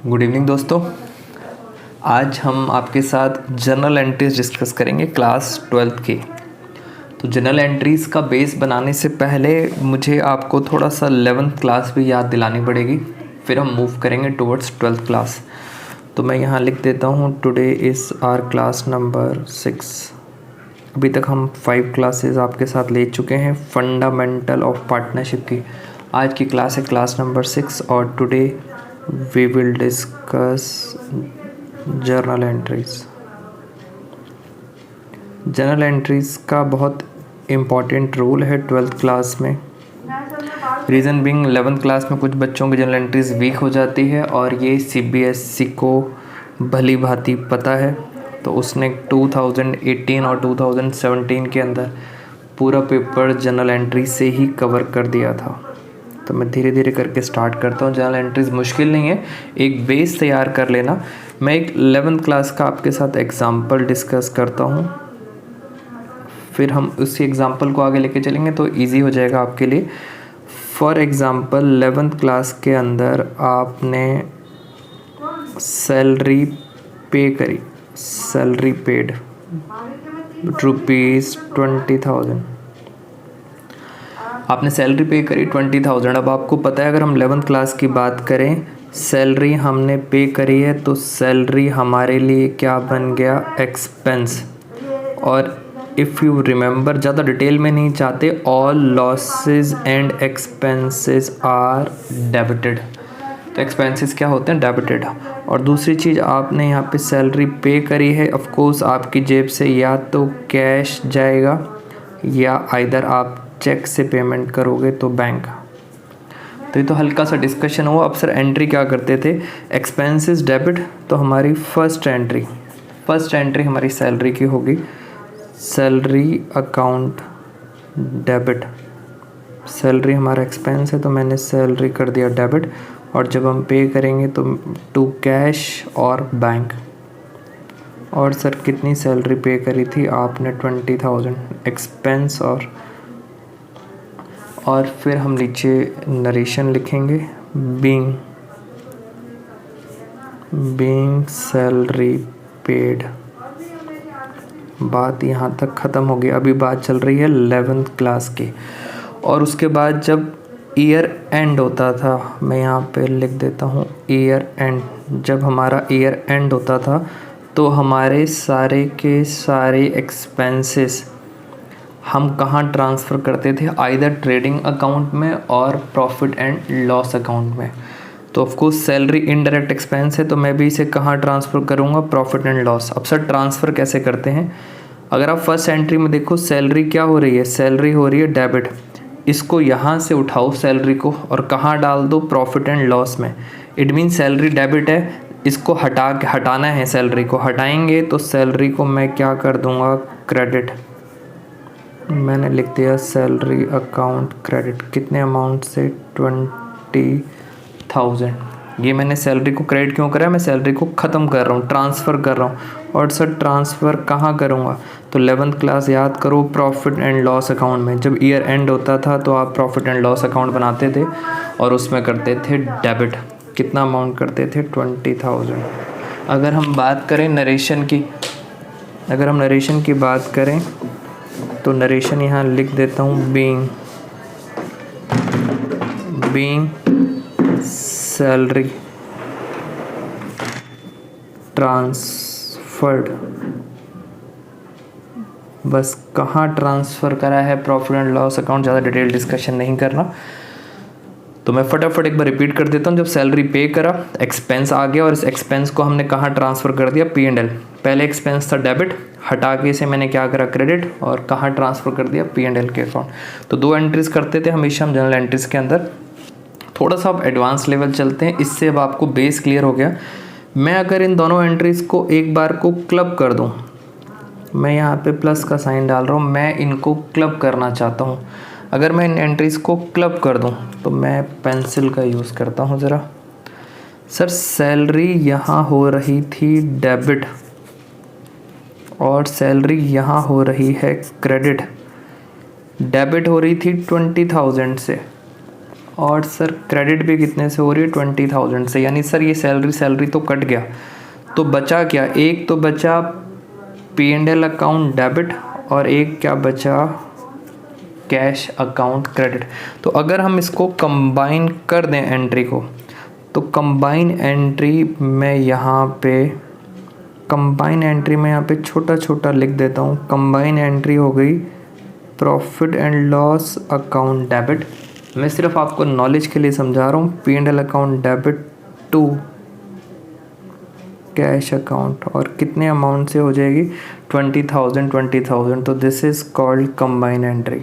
Good evening दोस्तों। आज हम आपके साथ जर्नल एंट्रीज डिस्कस करेंगे क्लास 12th की। तो जर्नल एंट्रीज़ का बेस बनाने से पहले मुझे आपको थोड़ा सा 11th क्लास भी याद दिलानी पड़ेगी, फिर हम मूव करेंगे टुवर्ड्स 12th क्लास। तो मैं यहाँ लिख देता हूँ today is our class number 6। अभी तक हम 5 क्लासेस आपके साथ ले चुके हैं फंडामेंटल ऑफ पार्टनरशिप की। आज की क्लास है क्लास नंबर 6 और today we will discuss journal entries. Journal entries का बहुत इम्पॉर्टेंट रोल है 12th क्लास में। रीज़न बिंग 11th क्लास में कुछ बच्चों की जर्नल एंट्रीज वीक हो जाती है और ये CBSE को भली भांति पता है। तो उसने 2018 और 2017 के अंदर पूरा पेपर जर्नल एंट्री से ही कवर कर दिया था। तो मैं धीरे धीरे करके स्टार्ट करता हूँ। जर्नल एंट्रीज मुश्किल नहीं है, एक बेस तैयार कर लेना। मैं एक 11th क्लास का आपके साथ एग्ज़ाम्पल डिस्कस करता हूँ, फिर हम उसी एग्ज़ाम्पल को आगे लेके चलेंगे तो इजी हो जाएगा आपके लिए। फॉर एग्ज़ाम्पल 11th क्लास के अंदर आपने सैलरी पे करी, सैलरी पेड ₹20,000। आपने सैलरी पे करी 20,000। अब आपको पता है अगर हम 11th क्लास की बात करें, सैलरी हमने पे करी है तो सैलरी हमारे लिए क्या बन गया, एक्सपेंस। और इफ़ यू रिमेंबर, ज़्यादा डिटेल में नहीं चाहते, all losses and expenses are debited. तो एक्सपेंसेस क्या होते हैं, डेबिटेड। और दूसरी चीज़, आपने यहाँ पे सैलरी पे करी है, ऑफ कोर्स आपकी जेब से या तो कैश जाएगा या आइदर आप चेक से पेमेंट करोगे तो बैंक। तो ये तो हल्का सा डिस्कशन हुआ। अब सर एंट्री क्या करते थे, एक्सपेंसेस डेबिट। तो हमारी फर्स्ट एंट्री हमारी सैलरी की होगी, सैलरी अकाउंट डेबिट। सैलरी हमारा एक्सपेंस है तो मैंने सैलरी कर दिया डेबिट। और जब हम पे करेंगे तो टू कैश और बैंक। और सर कितनी सैलरी पे करी थी आपने, 20,000 एक्सपेंस। और फिर हम नीचे नरेशन लिखेंगे, बीइंग सैलरी पेड। बात यहाँ तक ख़त्म हो गई। अभी बात चल रही है 11th क्लास की। और उसके बाद जब ईयर एंड होता था, मैं यहाँ पे लिख देता हूँ ईयर एंड। जब हमारा ईयर एंड होता था तो हमारे सारे के सारे एक्सपेंसेस हम कहाँ ट्रांसफ़र करते थे, आइदर ट्रेडिंग अकाउंट में और प्रॉफिट एंड लॉस अकाउंट में। तो of course salary indirect expense है तो मैं भी इसे कहाँ ट्रांसफ़र करूँगा, प्रॉफिट एंड लॉस। अब सर ट्रांसफ़र कैसे करते हैं, अगर आप फर्स्ट एंट्री में देखो सैलरी क्या हो रही है, सैलरी हो रही है डेबिट। इसको यहाँ से उठाओ सैलरी को और कहाँ डाल दो, प्रॉफिट एंड लॉस में। इट मीन सैलरी डेबिट है, इसको हटाना है, सैलरी को हटाएंगे तो सैलरी को मैं क्या कर दूँगा, क्रेडिट। मैंने लिख दिया सैलरी अकाउंट क्रेडिट। कितने अमाउंट से, 20,000। ये मैंने सैलरी को क्रेडिट क्यों करा है, मैं सैलरी को ख़त्म कर रहा हूँ, ट्रांसफ़र कर रहा हूँ। और सर ट्रांसफ़र कहाँ करूँगा, तो 11th क्लास याद करो, प्रॉफिट एंड लॉस अकाउंट में। जब ईयर एंड होता था तो आप प्रॉफिट एंड लॉस अकाउंट बनाते थे और उसमें करते थे डेबिट। कितना अमाउंट करते थे, 20,000। अगर हम बात करें नरेशन की बात करें तो नरेशन यहाँ लिख देता हूँ, बीइंग सैलरी ट्रांसफर्ड। बस कहाँ ट्रांसफ़र करा है, प्रॉफिट एंड लॉस अकाउंट। ज़्यादा डिटेल डिस्कशन नहीं करना, तो मैं फटाफट एक बार रिपीट कर देता हूँ। जब सैलरी पे करा, एक्सपेंस आ गया और इस एक्सपेंस को हमने कहाँ ट्रांसफ़र कर दिया, P&L। पहले एक्सपेंस था डेबिट, हटा के इसे मैंने क्या करा, क्रेडिट। और कहाँ ट्रांसफ़र कर दिया, P&L के अकाउंट। तो 2 एंट्रीज़ करते थे हमेशा हम जर्नल एंट्रीज़ के अंदर। थोड़ा सा अब एडवांस लेवल चलते हैं, इससे अब आपको बेस क्लियर हो गया। मैं अगर इन दोनों एंट्रीज़ को एक बार को क्लब कर दूँ, मैं यहाँ पे प्लस का साइन डाल रहा हूँ, मैं इनको क्लब करना चाहता हूँ। अगर मैं इन एंट्रीज़ को क्लब कर दूँ तो मैं पेंसिल का यूज़ करता हूँ ज़रा। सर सैलरी यहाँ हो रही थी डेबिट और सैलरी यहाँ हो रही है क्रेडिट। डेबिट हो रही थी 20,000 से और सर क्रेडिट भी कितने से हो रही है 20,000 से, यानी सर ये सैलरी तो कट गया, तो बचा क्या, एक तो बचा P&L अकाउंट डेबिट और एक क्या बचा कैश अकाउंट क्रेडिट। तो अगर हम इसको कंबाइन कर दें एंट्री को, तो कंबाइन एंट्री में यहाँ पे छोटा छोटा लिख देता हूँ। कंबाइन एंट्री हो गई profit and loss account debit. मैं सिर्फ आपको नॉलेज के लिए समझा रहा हूँ। P&L account debit to cash account, और कितने अमाउंट से हो जाएगी 20,000। तो this is called combine entry.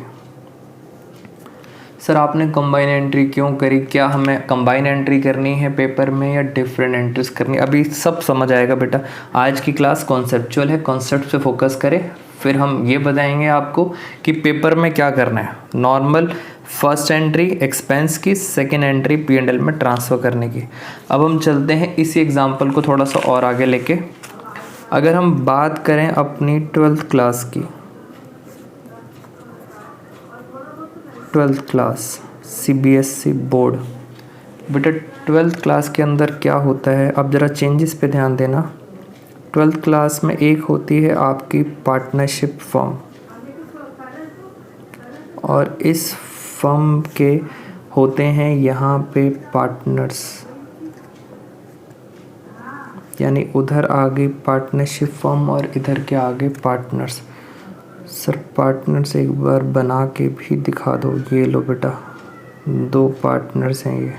Sir आपने कंबाइन एंट्री क्यों करी, क्या हमें कंबाइन एंट्री करनी है पेपर में या डिफरेंट एंट्रीज करनी है? अभी सब समझ आएगा बेटा। आज की क्लास कॉन्सेप्चुअल है, कॉन्सेप्ट पे फोकस करें, फिर हम ये बताएंगे आपको कि पेपर में क्या करना है। नॉर्मल फर्स्ट एंट्री एक्सपेंस की, सेकेंड एंट्री P&L में ट्रांसफ़र करने की। अब हम चलते हैं इसी एग्जाम्पल को थोड़ा सा और आगे लेके। अगर हम बात करें अपनी 12th क्लास की, 12th क्लास CBSE बोर्ड, बेटा 12th क्लास के अंदर क्या होता है, अब ज़रा चेंजेस पे ध्यान देना। 12th क्लास में एक होती है आपकी पार्टनरशिप फर्म, और इस फर्म के होते हैं यहाँ पे पार्टनर्स, यानी उधर आगे पार्टनरशिप फर्म और इधर के आगे पार्टनर्स। सर पार्टनर्स एक बार बना के भी दिखा दो। ये लो बेटा, दो पार्टनर्स हैं ये,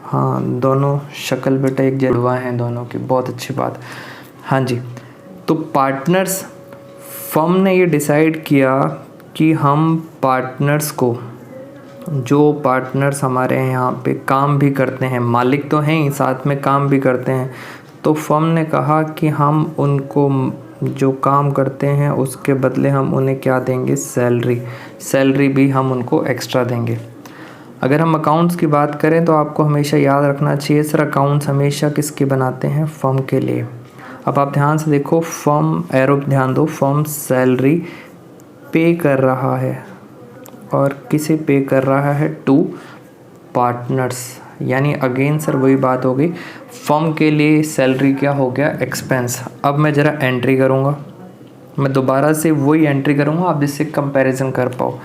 हाँ दोनों शक्ल बेटा एक जुड़वा हैं दोनों की, बहुत अच्छी बात। हाँ जी, तो पार्टनर्स फर्म ने ये डिसाइड किया कि हम पार्टनर्स को, जो पार्टनर्स हमारे यहाँ पे काम भी करते हैं, मालिक तो हैं ही साथ में काम भी करते हैं, तो फर्म ने कहा कि हम उनको जो काम करते हैं उसके बदले हम उन्हें क्या देंगे, सैलरी भी हम उनको एक्स्ट्रा देंगे। अगर हम अकाउंट्स की बात करें तो आपको हमेशा याद रखना चाहिए सर, अकाउंट्स हमेशा किसके बनाते हैं, फर्म के लिए। अब आप ध्यान से देखो, फर्म एरो ध्यान दो, फर्म सैलरी पे कर रहा है, और किसे पे कर रहा है, टू पार्टनर्स, यानी अगेन सर वही बात हो गई, फर्म के लिए सैलरी क्या हो गया, एक्सपेंस। अब मैं ज़रा एंट्री करूँगा, मैं दोबारा से वही एंट्री करूँगा आप जिससे कंपैरिजन कर पाओ।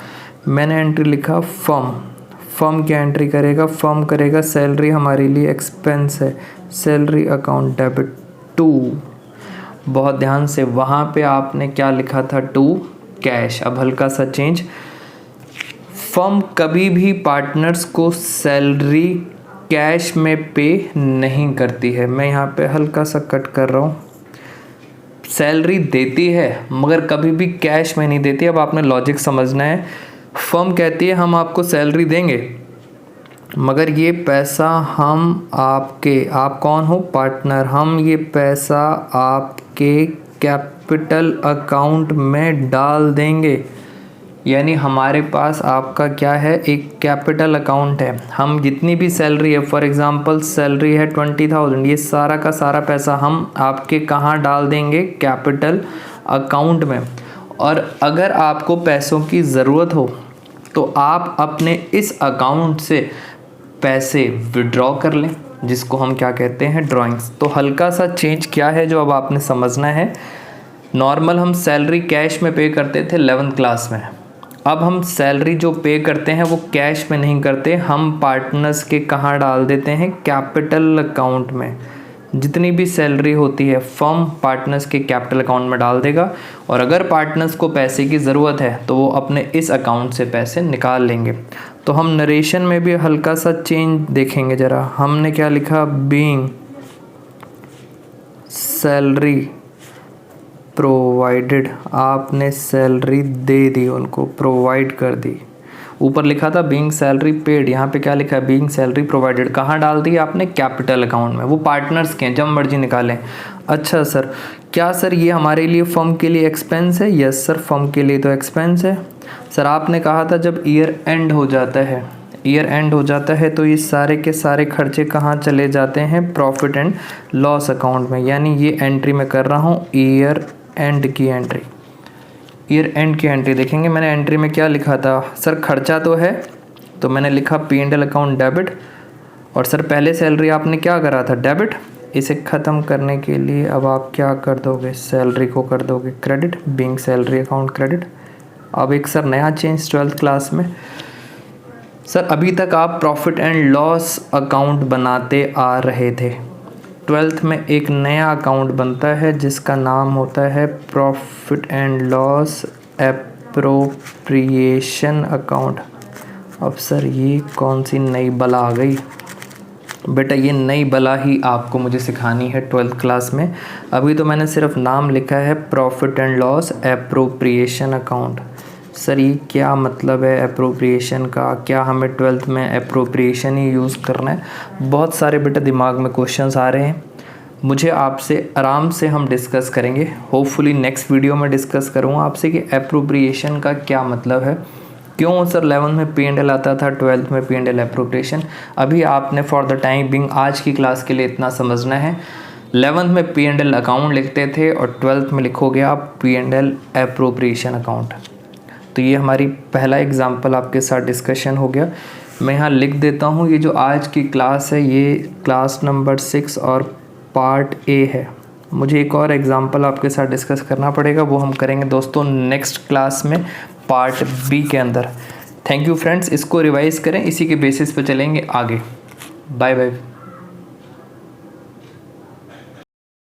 मैंने एंट्री लिखा फर्म क्या एंट्री करेगा, फर्म करेगा सैलरी हमारे लिए एक्सपेंस है, सैलरी अकाउंट डेबिट टू, बहुत ध्यान से वहाँ पे आपने क्या लिखा था, टू कैश। अब हल्का सा चेंज, फर्म कभी भी पार्टनर्स को सैलरी कैश में पे नहीं करती है। मैं यहाँ पे हल्का सा कट कर रहा हूँ, सैलरी देती है मगर कभी भी कैश में नहीं देती। अब आपने लॉजिक समझना है, फर्म कहती है हम आपको सैलरी देंगे मगर ये पैसा हम आपके, आप कौन हो, पार्टनर, हम ये पैसा आपके कैपिटल अकाउंट में डाल देंगे। यानी हमारे पास आपका क्या है, एक कैपिटल अकाउंट है, हम जितनी भी सैलरी है, फॉर एग्जांपल सैलरी है 20,000, ये सारा का सारा पैसा हम आपके कहाँ डाल देंगे, कैपिटल अकाउंट में। और अगर आपको पैसों की ज़रूरत हो तो आप अपने इस अकाउंट से पैसे विड्रॉ कर लें, जिसको हम क्या कहते हैं, ड्राइंग्स। तो हल्का सा चेंज क्या है जो अब आपने समझना है। नॉर्मल हम सैलरी कैश में पे करते थे 11th क्लास में, अब हम सैलरी जो पे करते हैं वो कैश में नहीं करते, हम पार्टनर्स के कहाँ डाल देते हैं, कैपिटल अकाउंट में। जितनी भी सैलरी होती है फर्म पार्टनर्स के कैपिटल अकाउंट में डाल देगा, और अगर पार्टनर्स को पैसे की ज़रूरत है तो वो अपने इस अकाउंट से पैसे निकाल लेंगे। तो हम नरेशन में भी हल्का सा चेंज देखेंगे ज़रा, हमने क्या लिखा, बीइंग सैलरी प्रोवाइडेड, आपने सैलरी दे दी उनको, प्रोवाइड कर दी। ऊपर लिखा था बीइंग सैलरी पेड, यहाँ पे क्या लिखा है, बीइंग सैलरी प्रोवाइडेड, कहाँ डाल दी आपने, कैपिटल अकाउंट में। वो पार्टनर्स के हैं, जब मर्जी निकालें। अच्छा सर, क्या सर ये हमारे लिए फर्म के लिए एक्सपेंस है? यस सर, फर्म के लिए तो एक्सपेंस है। सर आपने कहा था जब ईयर एंड हो जाता है, ईयर एंड हो जाता है तो ये सारे के सारे खर्चे कहाँ चले जाते हैं, प्रॉफिट एंड लॉस अकाउंट में। यानी ये एंट्री मैं कर रहा हूँ ईयर एंड की एंट्री। ईयर एंड की एंट्री देखेंगे, मैंने एंट्री में क्या लिखा था सर, खर्चा तो है तो मैंने लिखा P&L अकाउंट डेबिट, और सर पहले सैलरी आपने क्या करा था डेबिट, इसे ख़त्म करने के लिए अब आप क्या कर दोगे, सैलरी को कर दोगे credit, being salary account credit. अब एक सर नया चेंज 12th क्लास में, सर अभी तक आप प्रॉफिट एंड लॉस अकाउंट बनाते आ रहे थे, 12th में एक नया अकाउंट बनता है जिसका नाम होता है profit and loss appropriation account. अब सर ये कौन सी नई बला आ गई, बेटा ये नई बला ही आपको मुझे सिखानी है 12th क्लास में। अभी तो मैंने सिर्फ नाम लिखा है profit and loss appropriation account. Sir ये क्या मतलब है एप्रोप्रिएशन का, क्या हमें 12th में एप्रोप्रिएशन ही यूज़ करना है? बहुत सारे बेटा दिमाग में क्वेश्चंस आ रहे हैं, मुझे आपसे आराम से हम डिस्कस करेंगे, होपफुली नेक्स्ट वीडियो में डिस्कस करूँगा आपसे कि एप्रोप्रिएशन का क्या मतलब है, क्यों सर 11th में P&L आता था, 12th में P&L एप्रोप्रिएशन। अभी आपने फॉर द टाइम बिंग आज की क्लास के लिए इतना समझना है, 11th में P&L अकाउंट लिखते थे और 12th में लिखोगे आप P&L एप्रोप्रिएशन अकाउंट। तो ये हमारी पहला एग्जाम्पल आपके साथ डिस्कशन हो गया। मैं यहाँ लिख देता हूँ, ये जो आज की क्लास है ये क्लास नंबर 6 और पार्ट ए है। मुझे एक और एग्जाम्पल आपके साथ डिस्कस करना पड़ेगा, वो हम करेंगे दोस्तों नेक्स्ट क्लास में पार्ट बी के अंदर। थैंक यू फ्रेंड्स, इसको रिवाइज़ करें, इसी के बेसिस पे चलेंगे आगे। Bye bye.